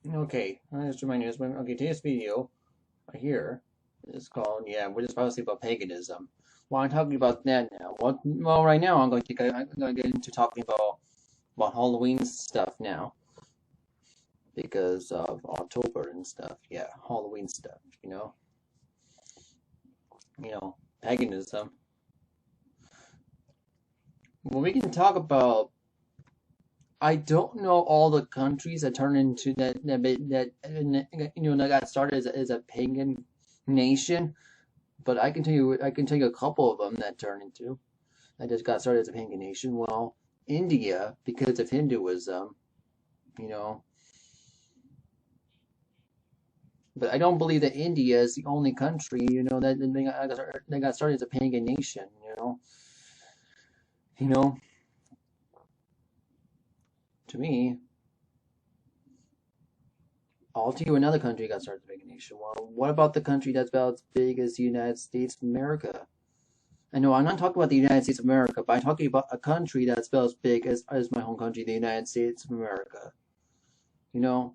Okay, just remind you. Okay, today's video here is called, yeah, we're just obviously about paganism. Well, I'm talking about that now. Well, right now I'm going to get into talking about Halloween stuff now because of October and stuff. Yeah, Halloween stuff. Paganism. Well, we can talk about. I don't know all the countries that turned into that got started as a pagan nation. But I can tell you a couple of them that turned into that just got started as a pagan nation. Well, India, because of Hinduism, you know, but I don't believe that India is the only country, that they got started as a pagan nation. You know, to me, I'll tell you another country got started as a pagan nation. Well, what about the country that's about as big as the United States of America? I know I'm not talking about the United States of America, but I'm talking about a country that's about as big as my home country, the United States of America. You know,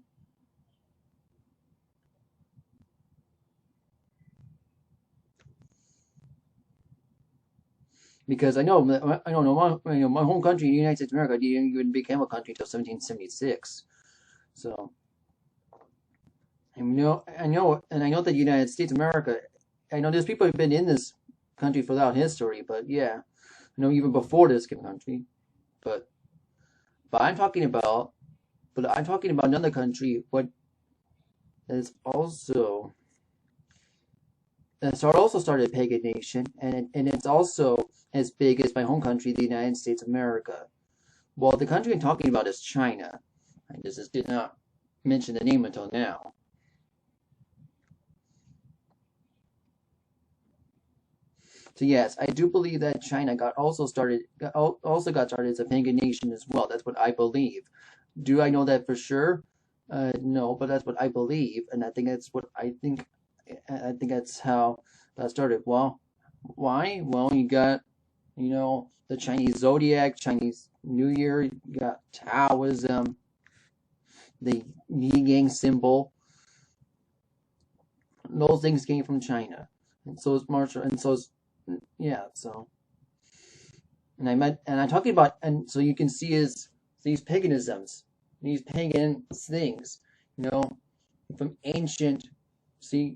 because I don't know my home country, the United States of America, didn't even become a country until 1776. So I know that the United States of America. I know there's people who've been in this country throughout history, but yeah, I know even before this country. But but I'm talking about another country. What is also also started a pagan nation, and it's also as big as my home country, the United States of America. Well, the country I'm talking about is China. I just did not mention the name until now. So yes, I do believe that China also got started as a pagan nation as well. That's what I believe. Do I know that for sure? No, but that's what I believe, and I think that's what I think. I think that's how that started. Well, why? Well, you got the Chinese zodiac, Chinese New Year. You got Taoism, the yin yang symbol. Those things came from China, and so is martial, and so is yeah. So, and I'm talking about, and so you can see is these paganisms, these pagan things, you know, from ancient. See,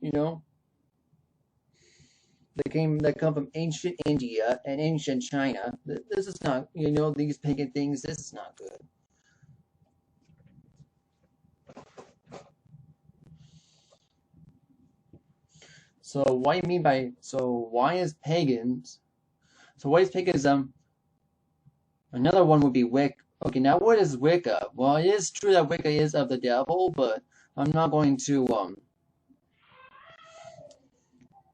you know, that come from ancient India and ancient China. This is not, these pagan things. This is not good. So what do you mean by why is pagans? So what is paganism? Another one would be Wicca. Okay, now what is Wicca? Well, it is true that Wicca is of the devil, but I'm not going to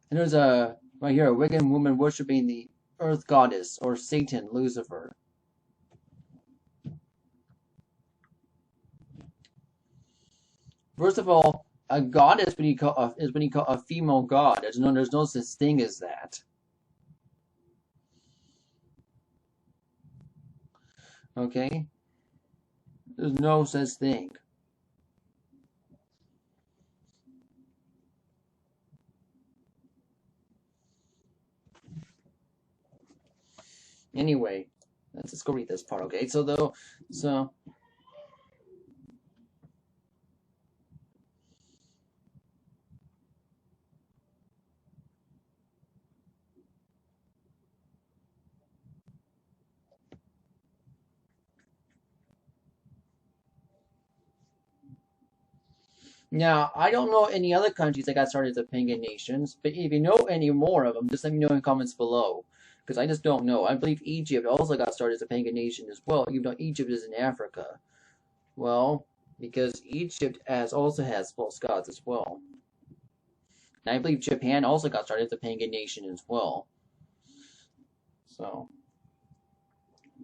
And there's a right here a Wiccan woman worshiping the earth goddess or Satan, Lucifer. First of all, a goddess is when you call a female god. There's no such thing as that. Okay, there's no such thing. Anyway, let's just go read this part. Okay, so now I don't know any other countries that got started as pagan nations, but if you know any more of them, just let me know in the comments below. Because I just don't know. I believe Egypt also got started as a pagan nation as well, even though Egypt is in Africa. Well, because Egypt also has false gods as well. And I believe Japan also got started as a pagan nation as well. So,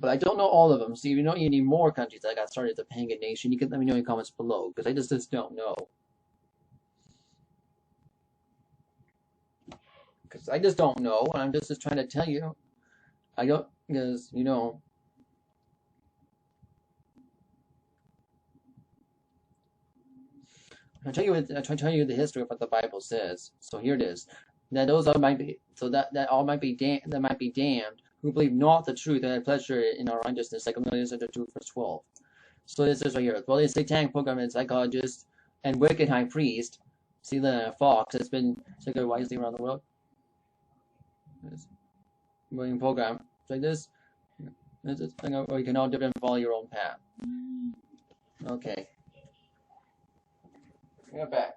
but I don't know all of them. So if you know any more countries that got started as a pagan nation, you can let me know in the comments below, because I just don't know. Because I just don't know, and I'm just trying to tell you. I don't, because, I'm tell you the history of what the Bible says. So here it is. That those all might be that all might be damned who believe not the truth and have pleasure in our righteousness. 2 Corinthians 2:12. So this is right here. Well, the satanic programming psychologist and wicked high priest, Celia Fox, has been circulated wisely around the world. William program like this. This is thing where you can all dip and follow your own path. Okay. We're back.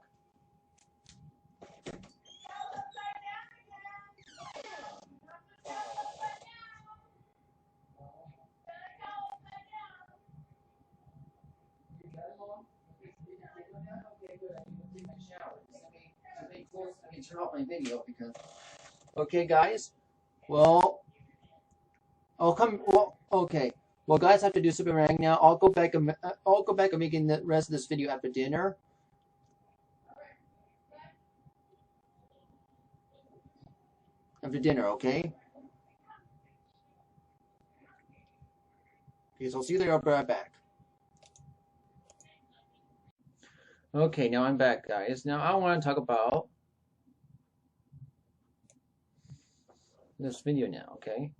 Turn off my video because. Okay, guys. Well, I'll come. Well, okay. Well, guys, I have to do super rank now. I'll go back and making the rest of this video after dinner. After dinner, okay? Okay, so I'll see you later. I'll be right back. Okay, now I'm back, guys. Now I want to talk about this video now, okay?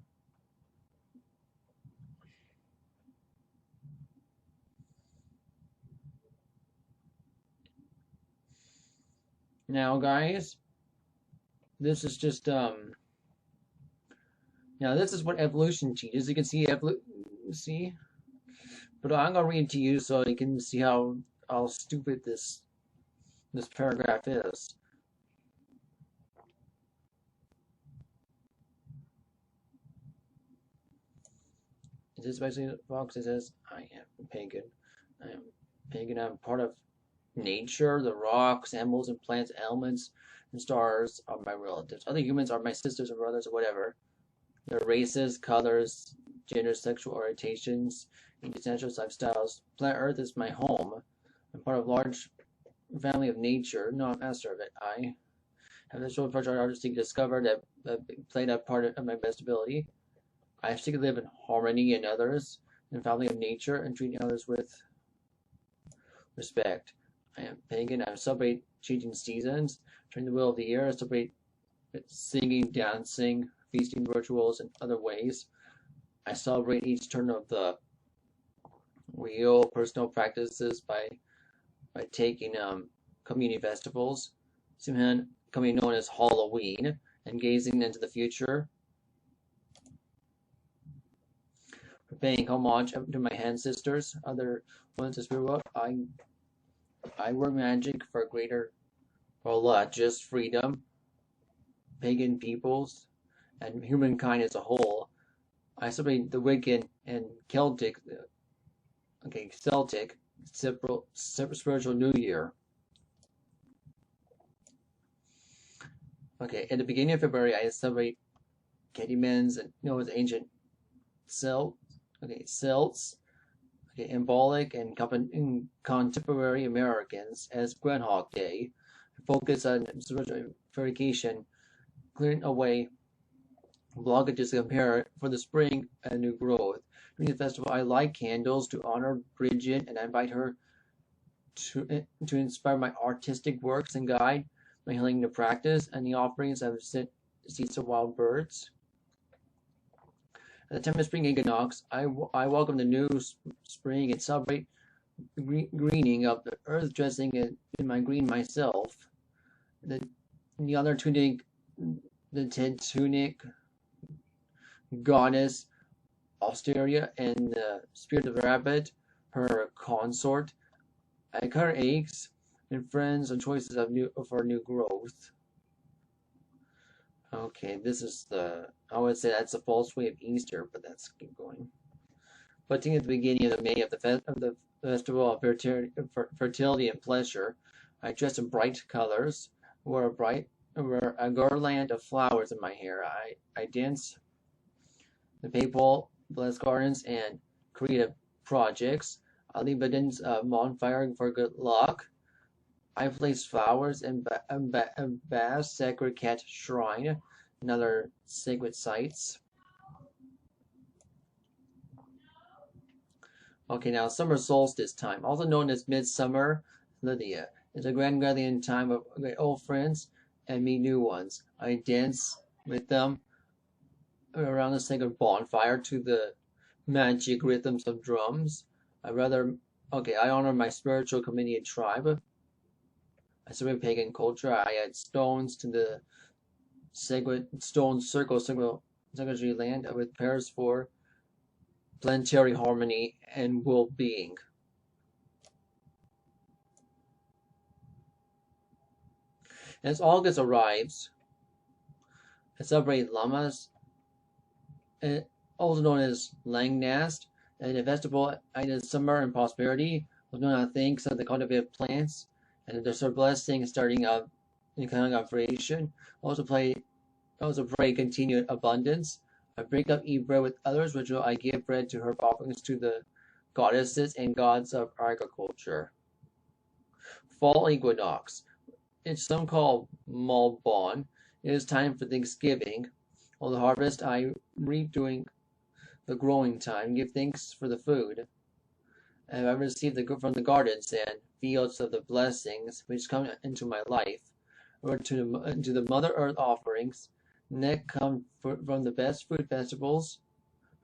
Now, guys, this is just now this is what evolution teaches. You can see see, but I'm gonna read it to you so you can see how stupid this paragraph is. It is basically Fox. It says, "I am pagan. I am pagan. I'm part of nature. The rocks, animals, and plants, elements, and stars are my relatives. Other humans are my sisters and brothers, or whatever. Their races, colors, gender, sexual orientations, and essential lifestyles. Planet Earth is my home. I'm part of a large family of nature. No, I'm master of it. I have the short project artistic discovered that played a part of my best ability. I seek to live in harmony in others, in the family of nature, and treating others with respect. I am pagan. I celebrate changing seasons. During the wheel of the year, I celebrate singing, dancing, feasting, rituals, and other ways. I celebrate each turn of the wheel, personal practices by taking community festivals, commonly known as Halloween, and gazing into the future. Paying homage to my ancestors, other ones of spirit world. I work magic for just freedom, pagan peoples, and humankind as a whole. I celebrate the Wiccan and Celtic spiritual New Year. Okay, at the beginning of February, I celebrate Candyman's and as ancient Celts. Embolic and contemporary Americans as Groundhog Day. Focus on spiritual purification, clearing away blockages to compare for the spring and new growth. During the festival, I light candles to honor Bridget and I invite her to inspire my artistic works and guide my healing to practice and the offerings of seeds of wild birds. At the time of spring equinox, I welcome the new spring and celebrate the greening of the earth, dressing in my green myself. The other tunic, the tunic goddess Austeria and the spirit of the rabbit, her consort. I cut her eggs and friends and choices for new growth. Okay, this is I would say that's a false way of Easter, but let's keep going. Putting at the beginning of May of the festival of fertility and pleasure, I dress in bright colors, wear a garland of flowers in my hair. I dance the papal blessed gardens and creative projects. I leave evidence of bonfire for good luck. I place flowers in Bath's Sacred Cat Shrine and other sacred sites. Okay, now summer solstice time, also known as midsummer, Lydia. It's a grand gathering time of old friends and meet new ones. I dance with them around the sacred bonfire to the magic rhythms of drums. I honor my spiritual community and tribe. I survey pagan culture. I add stones to the sacred stone sacred land with prayers for planetary harmony and well-being. As August arrives, I celebrate Lamas, also known as Langnast, and a festival in summer and prosperity, was known on thanks of the cultivated plants and their blessing starting up in economic operation. Also pray continued abundance. I break up eat bread with others, which I give bread to herb offerings to the goddesses and gods of agriculture. Fall equinox. It's some call Malbon. It is time for Thanksgiving. On the harvest I reap during the growing time, give thanks for the food. And I receive from the gardens and fields of the blessings which come into my life, or to the Mother Earth offerings. Next come from the best fruit vegetables,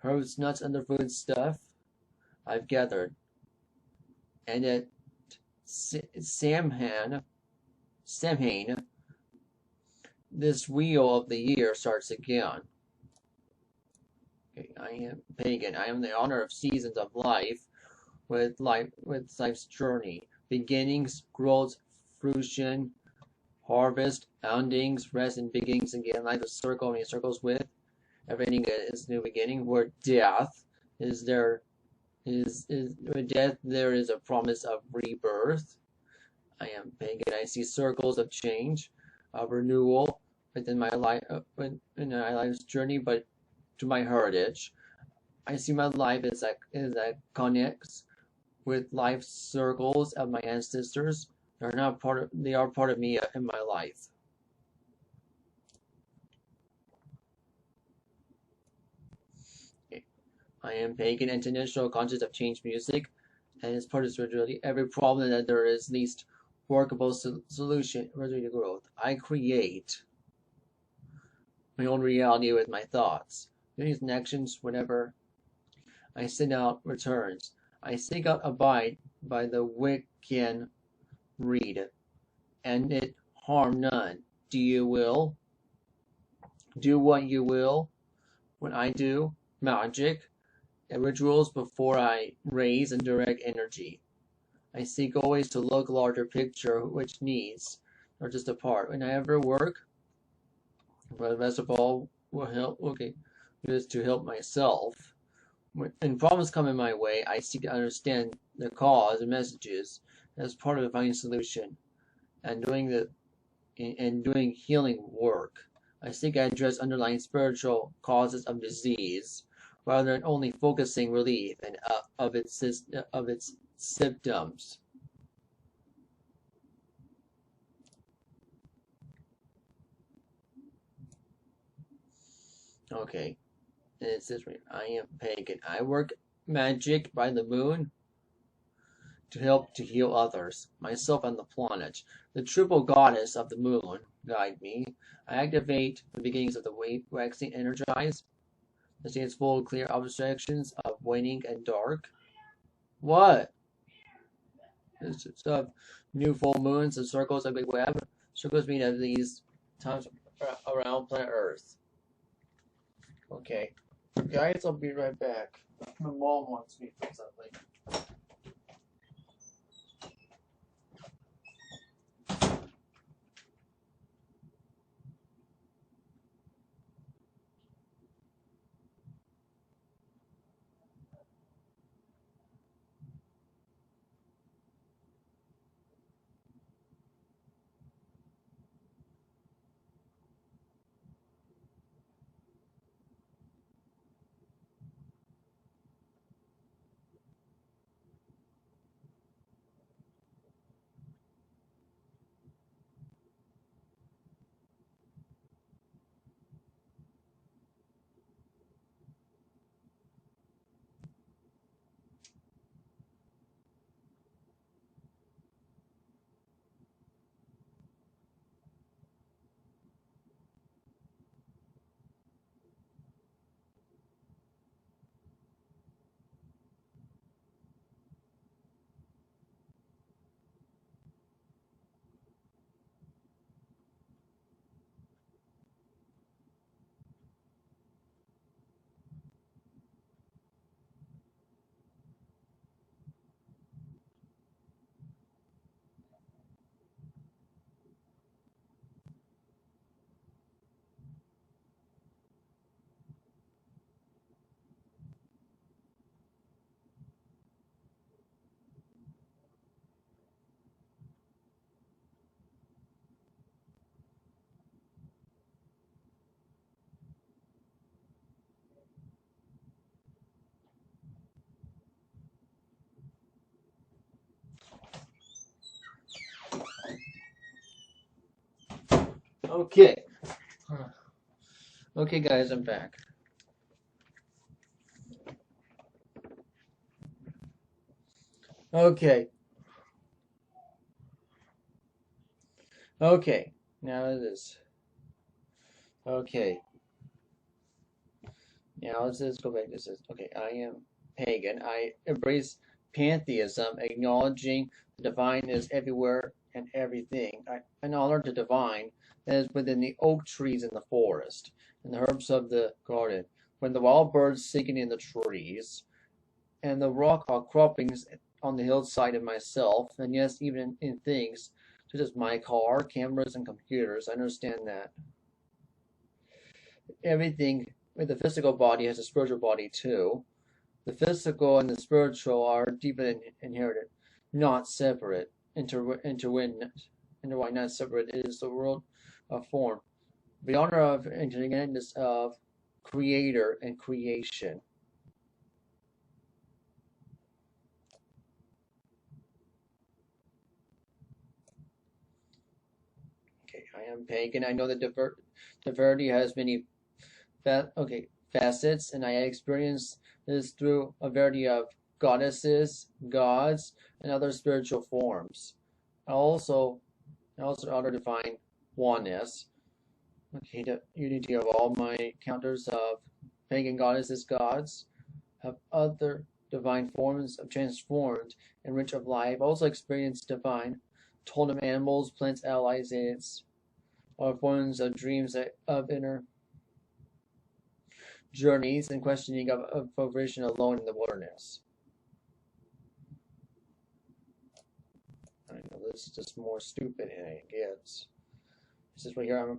herbs, nuts, and the food stuff I've gathered. And at Samhain, this wheel of the year starts again. Okay, I am pagan. I am the honor of seasons of life with life's journey. Beginnings, growth, fruition, harvest, endings, rest, and beginnings again. Life is circle, and it circles with everything is new beginning. Where death is there with death there is a promise of rebirth. I am pagan. I see circles of change, of renewal within my life, in my life's journey, but to my heritage. I see my life as that connects with life circles of my ancestors. They are part of me in my life. Okay. I am pagan and traditional conscious of change music, and as part of spirituality, every problem that there is least workable solution related to growth. I create my own reality with my thoughts. These actions, whenever I send out returns. I seek out abide by the Wiccan read, and it harm none. Do you will? Do what you will. When I do magic and rituals before I raise and direct energy. I seek always to look larger picture which needs, or just a part. When I ever work, but the best of all will help is to help myself. When problems come in my way, I seek to understand the cause and messages as part of finding a solution and doing healing work. I seek to address underlying spiritual causes of disease rather than only focusing relief and of its symptoms. Okay. And it says, I am pagan. I work magic by the moon to help to heal others, myself and the planet. The triple goddess of the moon guide me. I activate the beginnings of the waxing energize. The states full clear abstractions of waning and dark. What? It's of new full moons and circles of big web. Circles mean of these times around planet Earth. Okay. Guys, I'll be right back. My mom wants me for something. Okay. Okay, guys, I'm back. Okay. Okay. Now it is. Okay. Now let's just go back to this. Okay, I am pagan. I embrace pantheism, acknowledging the divine is everywhere and everything. I honor the divine that is within the oak trees in the forest and the herbs of the garden, when the wild birds singing in the trees, and the rock outcroppings on the hillside of myself, and yes, even in things such as my car, cameras, and computers. I understand that everything with the physical body has a spiritual body too. The physical and the spiritual are deeply inherited, not separate, intertwined, not separate. It is the world of form, the honor of interdependence of creator and creation. Okay, I am pagan. I know that divinity has many facets, and I experience this through a variety of goddesses, gods, and other spiritual forms. I also I also ought to define oneness. Okay, the unity of all my encounters of pagan goddesses, gods, have other divine forms of transformed and rich of life. Also experience divine totem animals, plants, allies, aids, or forms of dreams of inner journeys and questioning of provision alone in the wilderness. I know this is just more stupid than it gets. This is right here.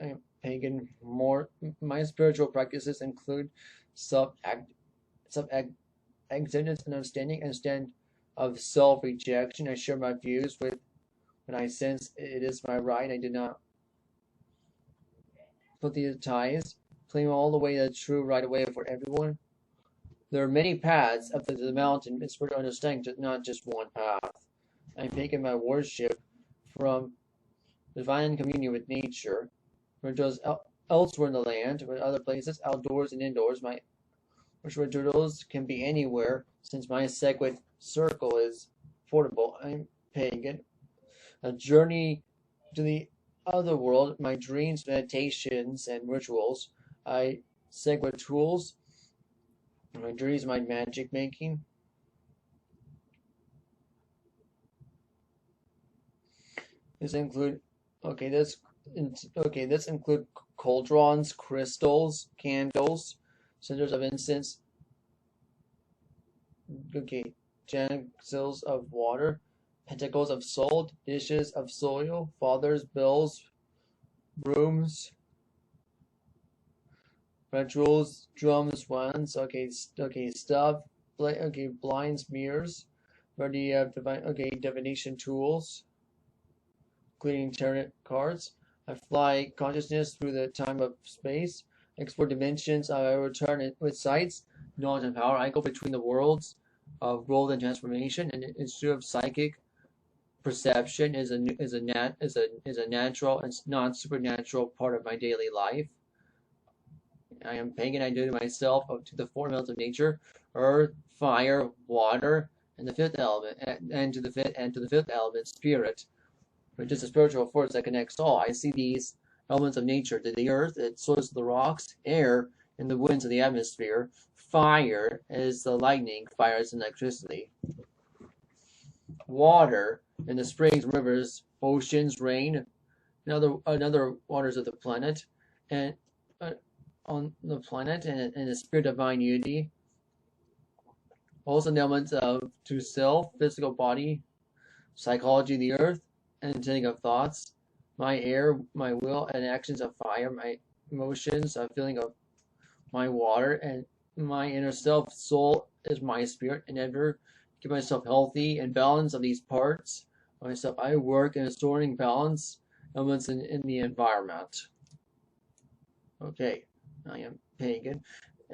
I'm pagan. More my spiritual practices include self acceptance and understanding and stand of self rejection. I share my views with when I sense it is my right. I do not put these ties, claim all the way the true right away for everyone. There are many paths up to the mountain. It's for understanding, not just one path. I'm taking my worship from divine communion with nature, rituals elsewhere in the land, with other places, outdoors and indoors. My rituals can be anywhere, since my sacred circle is portable. I'm pagan. A journey to the other world, my dreams, meditations, and rituals. I sacred tools. My dreams, my magic making. This include okay. This include cauldrons, crystals, candles, cinders of incense. Okay, utensils of water, pentacles of salt, dishes of soil, fathers, bells, brooms, rituals, drums, wands. Okay, stuff. Okay, blinds, mirrors. Ready divine. Okay, divination tools, including tarot cards. I fly consciousness through the time of space, explore dimensions. I return with sights, knowledge, and power. I go between the worlds of growth and transformation, and instead of psychic perception is a natural and non supernatural part of my daily life. I am pagan. I do to myself to the four elements of nature: earth, fire, water, and the fifth element, and to the fifth element, spirit, which is a spiritual force that connects all. I see these elements of nature: the earth, its source of the rocks; air, and the winds of the atmosphere; fire is the lightning; fire is electricity; water, and the springs, rivers, oceans, rain, and other waters of the planet, and on the planet, and the spirit of divine unity. Also, the elements of to self, physical body, psychology, the earth, and intending of thoughts, my air, my will, and actions of fire, my emotions, a feeling of my water, and my inner self, soul is my spirit, and ever keep myself healthy and balance of these parts. Myself, I work in restoring balance elements in the environment. Okay, I am pagan.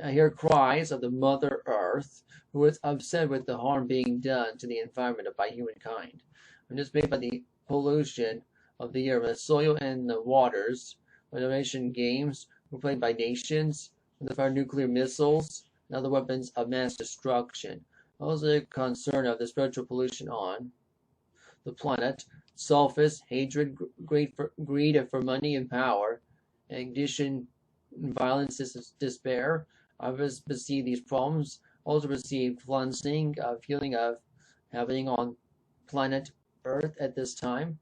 I hear cries of the Mother Earth, who is upset with the harm being done to the environment by humankind. I'm dismayed by the pollution of the year, the soil and the waters, Federation games were played by nations with our nuclear missiles and other weapons of mass destruction. Also, the concern of the spiritual pollution on the planet, selfish hatred, greed for money and power, addiction, violence, despair. Others perceive these problems. Also perceive cleansing, feeling of happening on planet Earth at this time.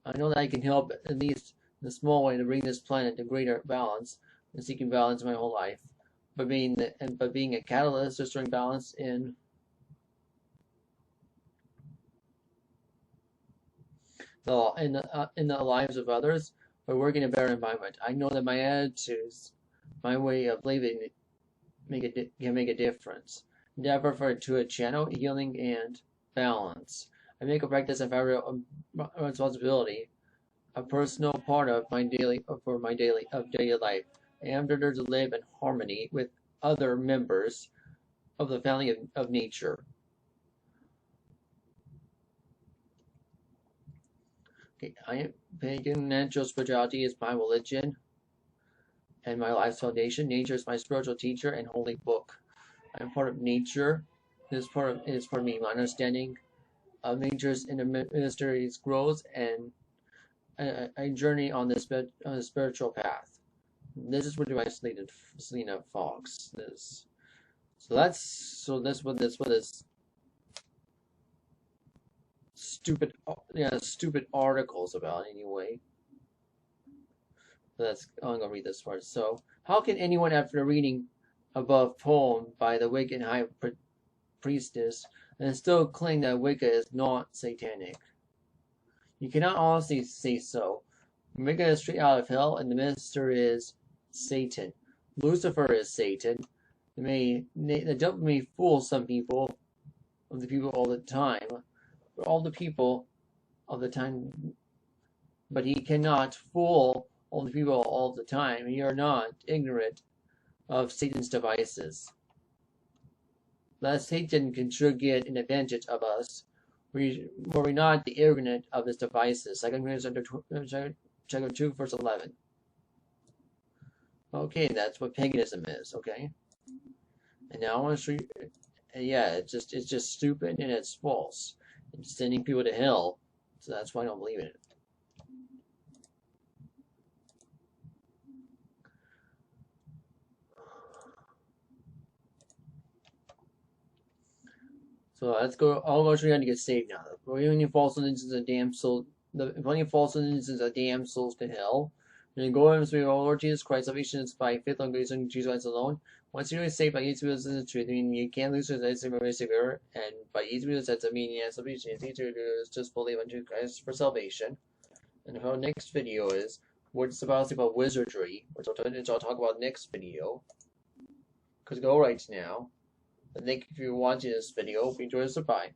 I know that I can help at least in a small way to bring this planet to greater balance and seeking balance my whole life. But being a catalyst, restoring balance in the lives of others, by working in a better environment. I know that my attitudes, my way of living, can make a difference. Endeavor to a channel healing and balance. I make a practice of every responsibility, a personal part of my daily life. I am ordered to live in harmony with other members of the family of nature. Okay, I am pagan. Natural spirituality is my religion and my life's foundation. Nature is my spiritual teacher and holy book. I am part of nature. It is for me. My understanding of nature's inner mysteries grows, and I journey on the spiritual path. This is what my Selena Fox is. So that's what this stupid articles about anyway. I'm gonna read this part. So, how can anyone, after reading above poem by the Wiccan High Priestess, and still claim that Wicca is not satanic? You cannot honestly say so. Wicca is straight out of hell, and the minister is Satan. Lucifer is Satan. The devil may fool some people, of the people all the time, all the people of the time, but he cannot fool all the people all the time. You are not ignorant of Satan's devices. Lest Satan can sure get an advantage of us, were we not the ignorant of his devices. 2 Corinthians chapter 2, verse 11. Okay, that's what paganism is, okay? And now I want to show you, yeah, it's just stupid and it's false. It's sending people to hell, so that's why I don't believe in it. So let's go. I'll go show you how to get saved now. For any false witnesses are damn souls. Plenty of false witnesses are damn souls to hell. And go and speak, O Lord Jesus Christ, salvation is by faith and grace in Jesus Christ alone. Once you're saved by each of the truth, I mean, you can't lose your Savior, and by each of the sense, I mean, yeah, salvation is easier to do is just believe in Jesus Christ for salvation. And our next video is what's about wizardry, which I'll talk about next video. Because go right now. And thank you for watching this video. Hope you enjoyed it. Bye.